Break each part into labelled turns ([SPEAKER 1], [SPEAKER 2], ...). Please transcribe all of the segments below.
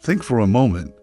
[SPEAKER 1] Think for a moment.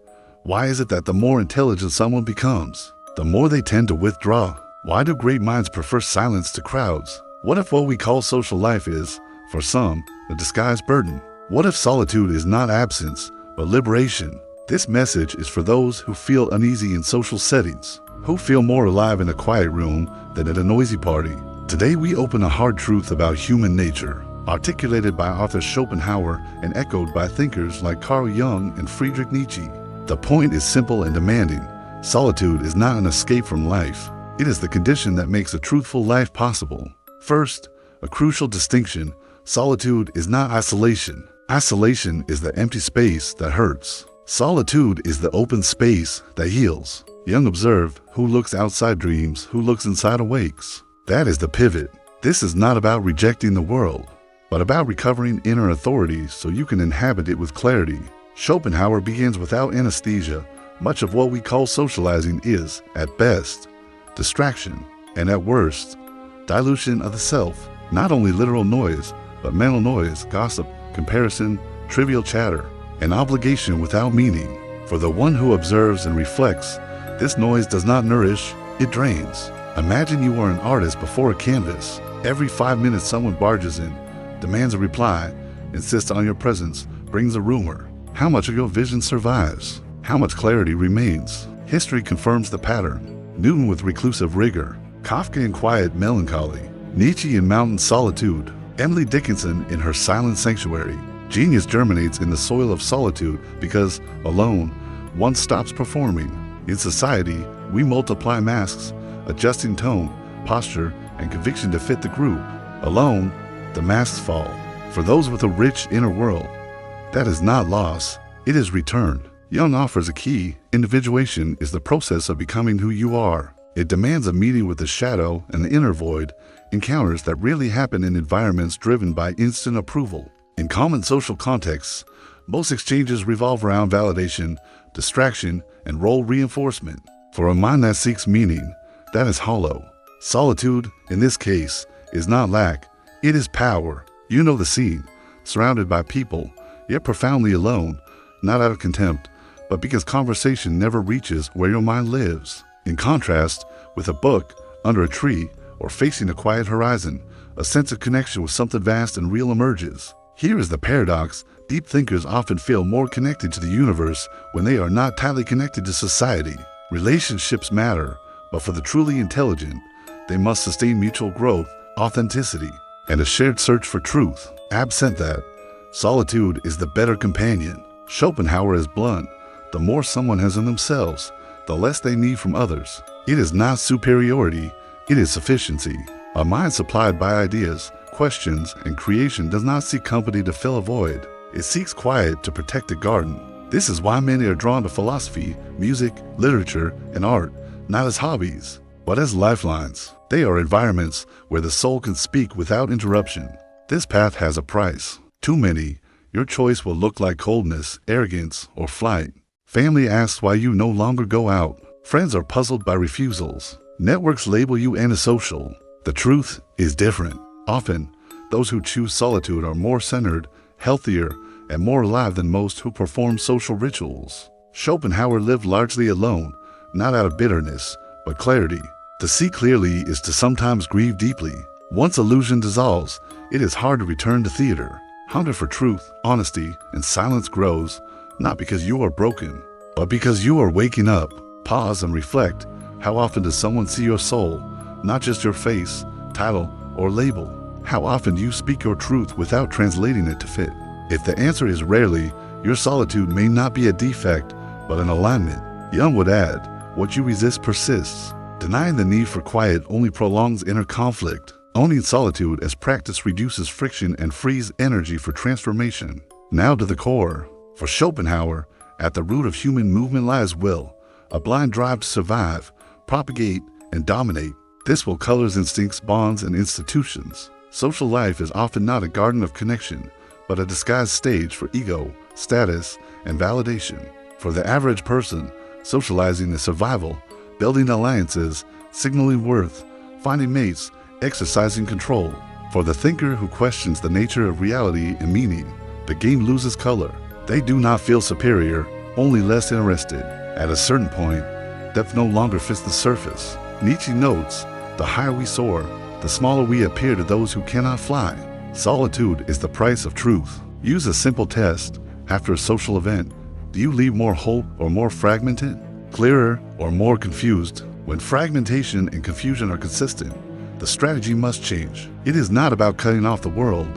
[SPEAKER 1] Why is it that the more intelligent someone becomes, the more they tend to withdraw? Why do great minds prefer silence to crowds? What if what we call social life is, for some, a disguised burden? What if solitude is not absence, but liberation? This message is for those who feel uneasy in social settings, who feel more alive in a quiet room than at a noisy party. Today we open a hard truth about human nature, articulated by author Schopenhauer and echoed by thinkers like Carl Jung and Friedrich Nietzsche. The point is simple and demanding. Solitude is not an escape from life. It is the condition that makes a truthful life possible. First, a crucial distinction: solitude is not isolation. Isolation is the empty space that hurts. Solitude is the open space that heals. Jung observed, who looks outside dreams, who looks inside awakes. That is the pivot. This is not about rejecting the world, but about recovering inner authority so you can inhabit it with clarity. Schopenhauer begins without anesthesia. Much of what we call socializing is, at best, distraction, and at worst, dilution of the self. Not only literal noise, but mental noise, gossip, comparison, trivial chatter, an obligation without meaning. For the one who observes and reflects, this noise does not nourish, it drains. Imagine you are an artist before a canvas. Every 5 minutes someone barges in, demands a reply, insists on your presence, brings a rumor. How much of your vision survives? How much clarity remains? History confirms the pattern. Newton with reclusive rigor, Kafka in quiet melancholy, Nietzsche in mountain solitude, Emily Dickinson in her silent sanctuary. Genius germinates in the soil of solitude because, alone, one stops performing. In society, we multiply masks, adjusting tone, posture, and conviction to fit the group. Alone, the masks fall. For those with a rich inner world, that is not loss, it is return. Jung offers a key. Individuation is the process of becoming who you are. It demands a meeting with the shadow and the inner void, encounters that really happen in environments driven by instant approval. In common social contexts, most exchanges revolve around validation, distraction, and role reinforcement. For a mind that seeks meaning, that is hollow. Solitude, in this case, is not lack, it is power. You know the scene, surrounded by people, yet profoundly alone, not out of contempt, but because conversation never reaches where your mind lives. In contrast, with a book, under a tree, or facing a quiet horizon, a sense of connection with something vast and real emerges. Here is the paradox: deep thinkers often feel more connected to the universe when they are not tightly connected to society. Relationships matter, but for the truly intelligent, they must sustain mutual growth, authenticity, and a shared search for truth. Absent that, solitude is the better companion. Schopenhauer is blunt: the more someone has in themselves, the less they need from others. It is not superiority, it is sufficiency. A mind supplied by ideas, questions, and creation does not seek company to fill a void. It seeks quiet to protect the garden. This is why many are drawn to philosophy, music, literature, and art, not as hobbies, but as lifelines. They are environments where the soul can speak without interruption. This path has a price. Too many, your choice will look like coldness, arrogance, or flight. Family asks why you no longer go out. Friends are puzzled by refusals. Networks label you antisocial. The truth is different. Often, those who choose solitude are more centered, healthier, and more alive than most who perform social rituals. Schopenhauer lived largely alone, not out of bitterness, but clarity. To see clearly is to sometimes grieve deeply. Once illusion dissolves, it is hard to return to theater. Hunger for truth, honesty, and silence grows, not because you are broken, but because you are waking up. Pause and reflect. How often does someone see your soul, not just your face, title, or label? How often do you speak your truth without translating it to fit? If the answer is rarely, your solitude may not be a defect, but an alignment. Jung would add, what you resist persists. Denying the need for quiet only prolongs inner conflict. Owning solitude as practice reduces friction and frees energy for transformation. Now to the core. For Schopenhauer, at the root of human movement lies will, a blind drive to survive, propagate, and dominate. This will colors instincts, bonds, and institutions. Social life is often not a garden of connection, but a disguised stage for ego, status, and validation. For the average person, Socializing is survival, building alliances, signaling worth, finding mates, exercising control. For the thinker who questions the nature of reality and meaning, the game loses color. They do not feel superior, only less interested. At a certain point, depth no longer fits the surface. Nietzsche notes, the higher we soar, the smaller we appear to those who cannot fly. Solitude is the price of truth. Use a simple test. After a social event, do you leave more whole or more fragmented? Clearer or more confused? When fragmentation and confusion are consistent, the strategy must change. It is not about cutting off the world,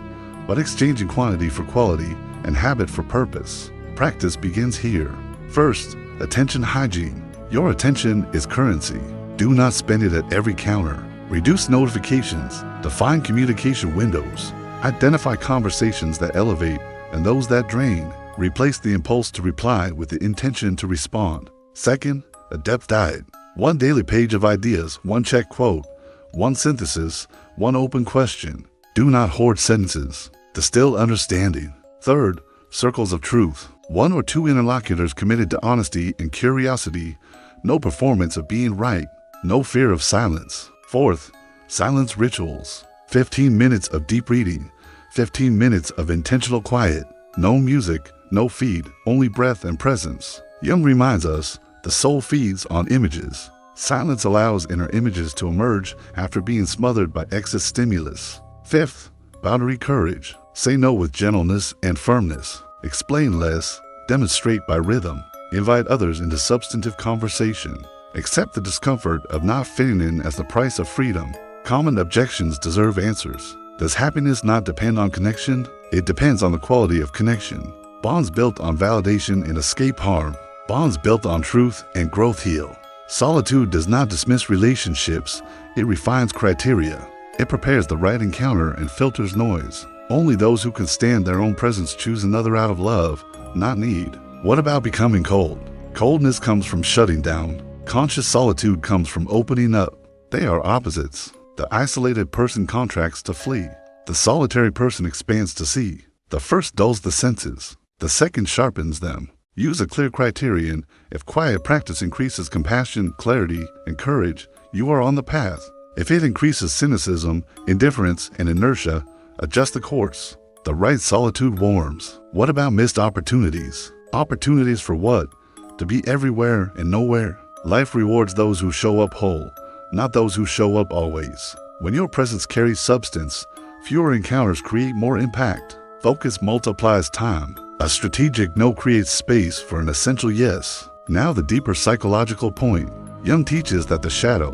[SPEAKER 1] but exchanging quantity for quality and habit for purpose. Practice begins here. First, attention hygiene. Your attention is currency. Do not spend it at every counter. Reduce notifications. Define communication windows. Identify conversations that elevate and those that drain. Replace the impulse to reply with the intention to respond. Second, a depth diet. One daily page of ideas, one check quote, one synthesis, one open question. Do not hoard sentences. Distill understanding. Third, circles of truth. One or two interlocutors committed to honesty and curiosity. No performance of being right. No fear of silence. Fourth, silence rituals. 15 minutes of deep reading. 15 minutes of intentional quiet. No music, no feed, only breath and presence. Jung reminds us, the soul feeds on images. Silence allows inner images to emerge after being smothered by excess stimulus. Fifth, boundary courage. Say no with gentleness and firmness. Explain less, demonstrate by rhythm. Invite others into substantive conversation. Accept the discomfort of not fitting in as the price of freedom. Common objections deserve answers. Does happiness not depend on connection? It depends on the quality of connection. Bonds built on validation and escape harm. Bonds built on truth and growth heal. Solitude does not dismiss relationships, it refines criteria. It prepares the right encounter and filters noise. Only those who can stand their own presence choose another out of love, not need. What about becoming cold? Coldness comes from shutting down. Conscious solitude comes from opening up. They are opposites. The isolated person contracts to flee. The solitary person expands to see. The first dulls the senses. The second sharpens them. Use a clear criterion. If quiet practice increases compassion, clarity, and courage, you are on the path. If it increases cynicism, indifference, and inertia, adjust the course. The right solitude warms. What about missed opportunities? Opportunities for what? To be everywhere and nowhere. Life rewards those who show up whole, not those who show up always. When your presence carries substance, fewer encounters create more impact. Focus multiplies time. A strategic no creates space for an essential yes. Now the deeper psychological point. Jung teaches that the shadow,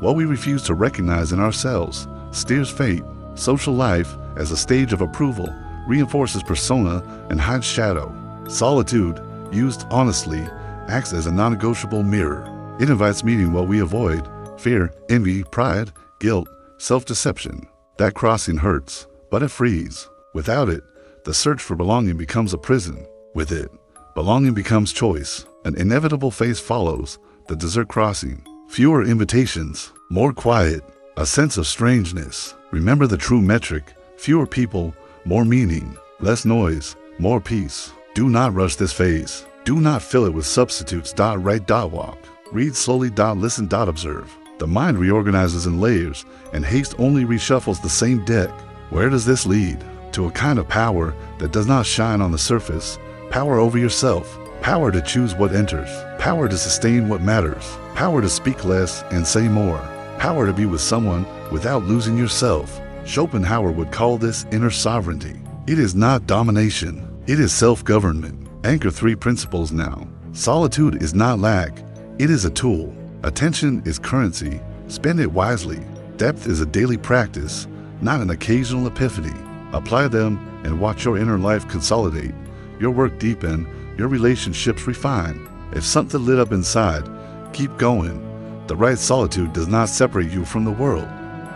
[SPEAKER 1] what we refuse to recognize in ourselves, steers fate. Social life, as a stage of approval, reinforces persona and hides shadow. Solitude, used honestly, acts as a non-negotiable mirror. It invites meeting what we avoid: fear, envy, pride, guilt, self-deception. That crossing hurts, but it frees. Without it, the search for belonging becomes a prison. With it, belonging becomes choice. An inevitable phase follows, the desert crossing. Fewer invitations, more quiet, a sense of strangeness. Remember the true metric: fewer people, more meaning, less noise, more peace. Do not rush this phase. Do not fill it with substitutes. Write. Walk. Read slowly. Listen. Observe. The mind reorganizes in layers, and haste only reshuffles the same deck. Where does this lead? To a kind of power that does not shine on the surface. Power over yourself. Power to choose what enters. Power to sustain what matters. Power to speak less and say more. Power to be with someone without losing yourself. Schopenhauer would call this inner sovereignty. It is not domination. It is self-government. Anchor 3 principles now. Solitude is not lack. It is a tool. Attention is currency. Spend it wisely. Depth is a daily practice, not an occasional epiphany. Apply them and watch your inner life consolidate, your work deepen, your relationships refine. If something lit up inside, keep going. The right solitude does not separate you from the world.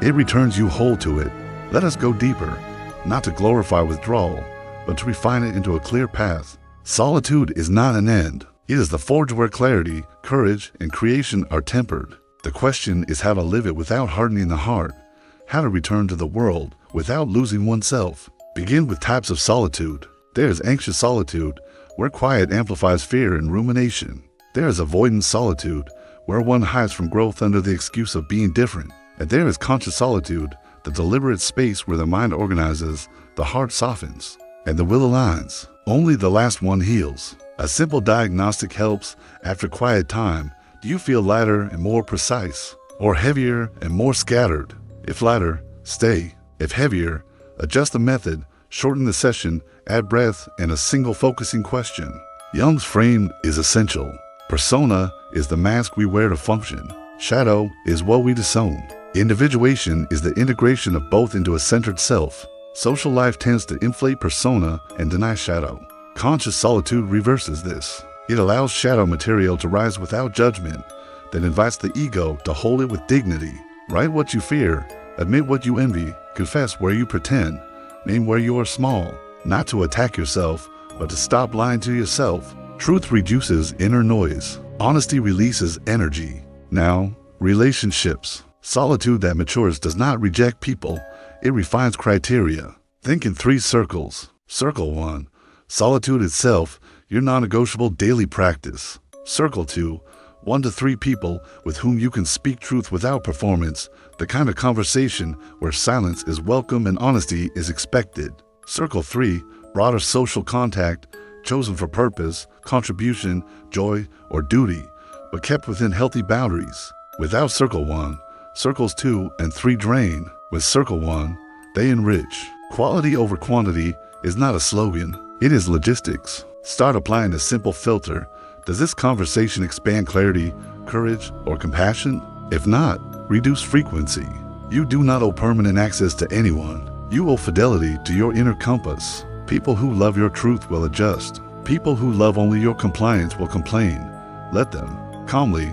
[SPEAKER 1] It returns you whole to it. Let us go deeper, not to glorify withdrawal, but to refine it into a clear path. Solitude is not an end. It is the forge where clarity, courage, and creation are tempered. The question is how to live it without hardening the heart, how to return to the world without losing oneself. Begin with types of solitude. There is anxious solitude, where quiet amplifies fear and rumination. There is avoidant solitude, where one hides from growth under the excuse of being different. And there is conscious solitude, the deliberate space where the mind organizes, the heart softens, and the will aligns. Only the last one heals. A simple diagnostic helps. After quiet time, do you feel lighter and more precise, or heavier and more scattered? If lighter, stay. If heavier, adjust the method, shorten the session, add breath, and a single focusing question. Jung's frame is essential. Persona is the mask we wear to function. Shadow is what we disown. Individuation is the integration of both into a centered self. Social life tends to inflate persona and deny shadow. Conscious solitude reverses this. It allows shadow material to rise without judgment, then invites the ego to hold it with dignity. Write what you fear, admit what you envy, confess where you pretend, name where you are small. Not to attack yourself, but to stop lying to yourself. Truth reduces inner noise. Honesty releases energy. Now, relationships. Solitude that matures does not reject people, it refines criteria. Think in 3 circles. Circle 1, solitude itself, your non-negotiable daily practice. Circle 2, 1 to 3 people with whom you can speak truth without performance, the kind of conversation where silence is welcome and honesty is expected. Circle 3, broader social contact, chosen for purpose, contribution, joy, or duty, but kept within healthy boundaries. Without Circle 1, Circles 2 and 3 drain. With Circle 1, they enrich. Quality over quantity is not a slogan, it is logistics. Start applying a simple filter. Does this conversation expand clarity, courage, or compassion? If not, reduce frequency. You do not owe permanent access to anyone. You owe fidelity to your inner compass. People who love your truth will adjust. People who love only your compliance will complain. Let them. Calmly,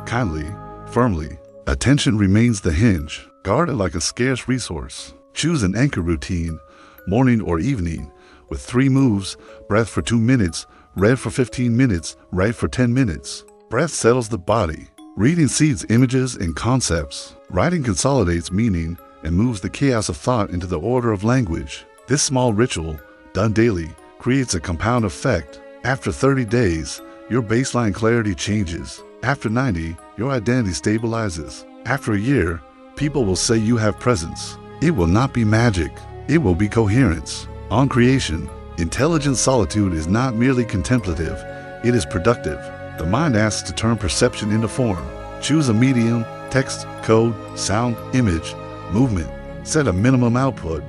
[SPEAKER 1] kindly, firmly. Attention remains the hinge. Guard it like a scarce resource. Choose an anchor routine, morning or evening, with 3 moves: breath for 2 minutes, read for 15 minutes, write for 10 minutes. Breath settles the body. Reading seeds images and concepts. Writing consolidates meaning and moves the chaos of thought into the order of language. This small ritual, done daily, creates a compound effect. After 30 days, your baseline clarity changes. After 90, your identity stabilizes. After a year, people will say you have presence. It will not be magic. It will be coherence. On creation, intelligent solitude is not merely contemplative. It is productive. The mind asks to turn perception into form. Choose a medium: text, code, sound, image, movement. Set a minimum output: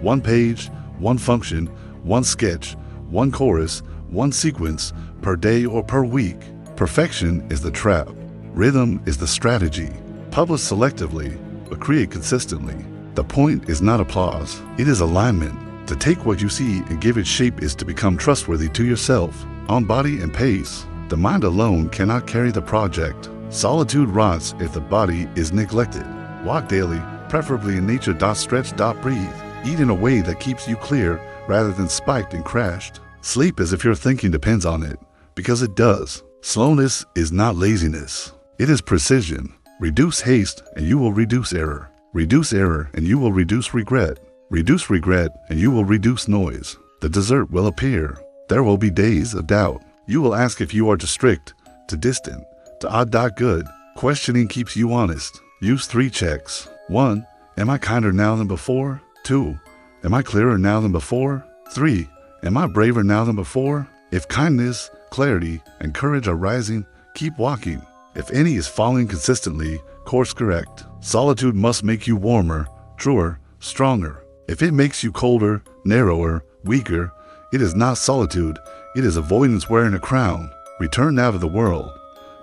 [SPEAKER 1] 1 page, 1 function, 1 sketch, 1 chorus, 1 sequence per day or per week. Perfection is the trap. Rhythm is the strategy. Publish selectively, but create consistently. The point is not applause. It is alignment. To take what you see and give it shape is to become trustworthy to yourself. On body and pace, the mind alone cannot carry the project. Solitude rots if the body is neglected. Walk daily, preferably in nature. Stretch. Breathe. Eat in a way that keeps you clear rather than spiked and crashed. Sleep as if your thinking depends on it, because it does. Slowness is not laziness. It is precision. Reduce haste and you will reduce error. Reduce error and you will reduce regret. Reduce regret and you will reduce noise. The dessert will appear. There will be days of doubt. You will ask if you are too strict, too distant, too odd. Good. Questioning keeps you honest. Use 3 checks. 1. Am I kinder now than before? 2. Am I clearer now than before? 3. Am I braver now than before? If kindness, clarity, and courage are rising, keep walking. If any is falling consistently, course correct. Solitude must make you warmer, truer, stronger. If it makes you colder, narrower, weaker, it is not solitude, it is avoidance wearing a crown. Return now to the world,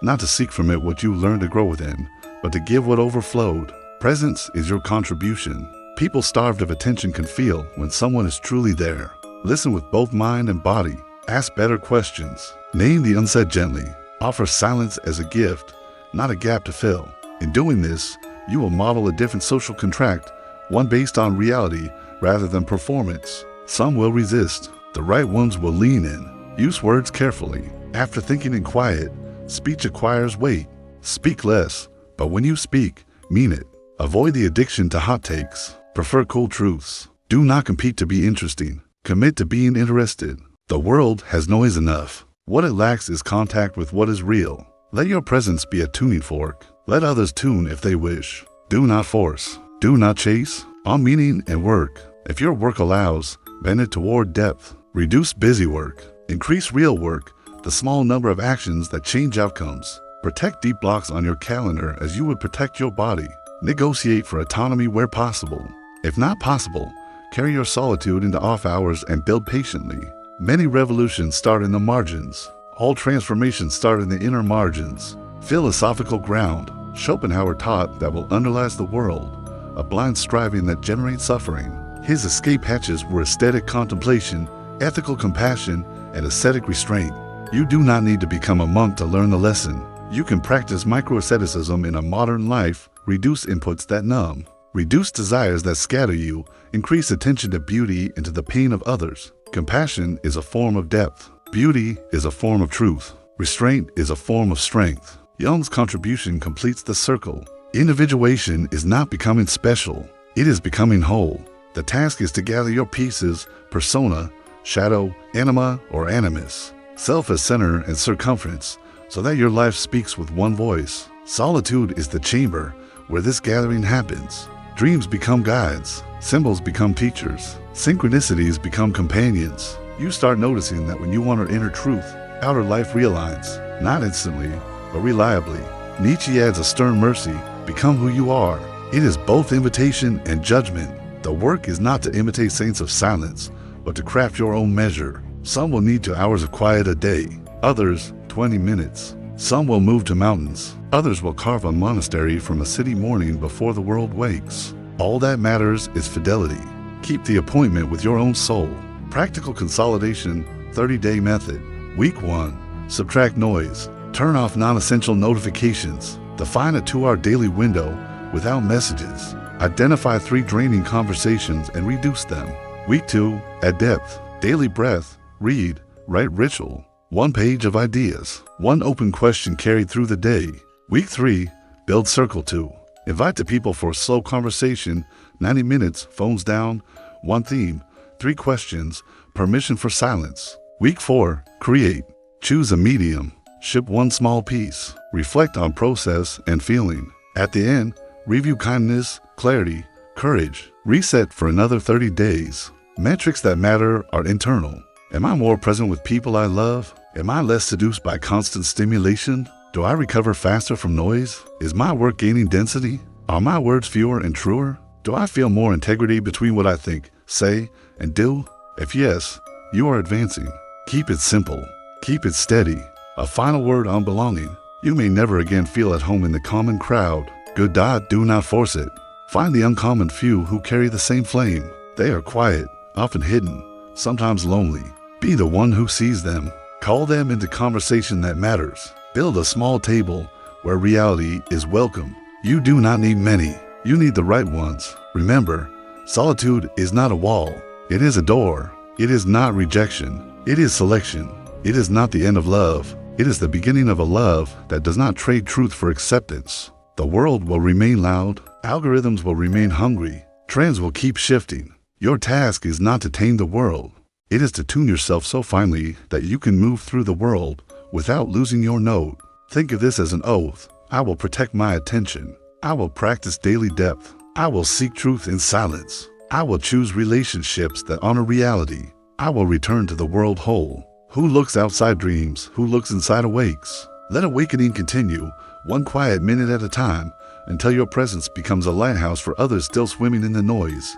[SPEAKER 1] not to seek from it what you learned to grow within, but to give what overflowed. Presence is your contribution. People starved of attention can feel when someone is truly there. Listen with both mind and body. Ask better questions. Name the unsaid gently. Offer silence as a gift, not a gap to fill. In doing this, you will model a different social contract, one based on reality rather than performance. Some will resist. The right ones will lean in. Use words carefully. After thinking in quiet, speech acquires weight. Speak less, but when you speak, mean it. Avoid the addiction to hot takes. Prefer cool truths. Do not compete to be interesting. Commit to being interested. The world has noise enough. What it lacks is contact with what is real. Let your presence be a tuning fork. Let others tune if they wish. Do not force. Do not chase. On meaning and work. If your work allows, bend it toward depth. Reduce busy work. Increase real work, the small number of actions that change outcomes. Protect deep blocks on your calendar as you would protect your body. Negotiate for autonomy where possible. If not possible, carry your solitude into off hours and build patiently. Many revolutions start in the margins. All transformations start in the inner margins. Philosophical ground. Schopenhauer taught that will underlast the world, a blind striving that generates suffering. His escape hatches were aesthetic contemplation, ethical compassion, and ascetic restraint. You do not need to become a monk to learn the lesson. You can practice micro-asceticism in a modern life, reduce inputs that numb, reduce desires that scatter you, increase attention to beauty and to the pain of others. Compassion is a form of depth. Beauty is a form of truth. Restraint is a form of strength. Jung's contribution completes the circle. Individuation is not becoming special. It is becoming whole. The task is to gather your pieces, persona, shadow, anima, or animus, self as center and circumference, so that your life speaks with one voice. Solitude is the chamber where this gathering happens. Dreams become guides. Symbols become teachers. Synchronicities become companions. You start noticing that when you honor inner truth, outer life realigns, not instantly, but reliably. Nietzsche adds a stern mercy, become who you are. It is both invitation and judgment. The work is not to imitate saints of silence, but to craft your own measure. Some will need 2 hours of quiet a day, others 20 minutes. Some will move to mountains, others will carve a monastery from a city morning before the world wakes. All that matters is fidelity. Keep the appointment with your own soul. Practical consolidation, 30-day method. Week 1. Subtract noise. Turn off non-essential notifications. Define a 2-hour daily window without messages. Identify 3 draining conversations and reduce them. Week 2. Add depth. Daily breath. Read. Write ritual. 1 page of ideas. 1 open question carried through the day. Week 3. Build circle 2. Invite the people for a slow conversation. 90 minutes, phones down. 1 theme. 3 questions. Permission for silence. Week 4. Create. Choose a medium. Ship 1 small piece. Reflect on process and feeling. At the end, review kindness, clarity, courage. Reset for another 30 days. Metrics that matter are internal. Am I more present with people I love? Am I less seduced by constant stimulation? Do I recover faster from noise? Is my work gaining density? Are my words fewer and truer? Do I feel more integrity between what I think, say, and do? If yes, you are advancing. Keep it simple. Keep it steady. A final word on belonging. You may never again feel at home in the common crowd. Good God, do not force it. Find the uncommon few who carry the same flame. They are quiet, often hidden, sometimes lonely. Be the one who sees them. Call them into conversation that matters. Build a small table where reality is welcome. You do not need many. You need the right ones. Remember, solitude is not a wall. It is a door. It is not rejection. It is selection. It is not the end of love. It is the beginning of a love that does not trade truth for acceptance. The world will remain loud. Algorithms will remain hungry. Trends will keep shifting. Your task is not to tame the world. It is to tune yourself so finely that you can move through the world without losing your note. Think of this as an oath. I will protect my attention. I will practice daily depth. I will seek truth in silence. I will choose relationships that honor reality. I will return to the world whole. Who looks outside dreams? Who looks inside awakes? Let awakening continue, 1 quiet minute at a time, until your presence becomes a lighthouse for others still swimming in the noise.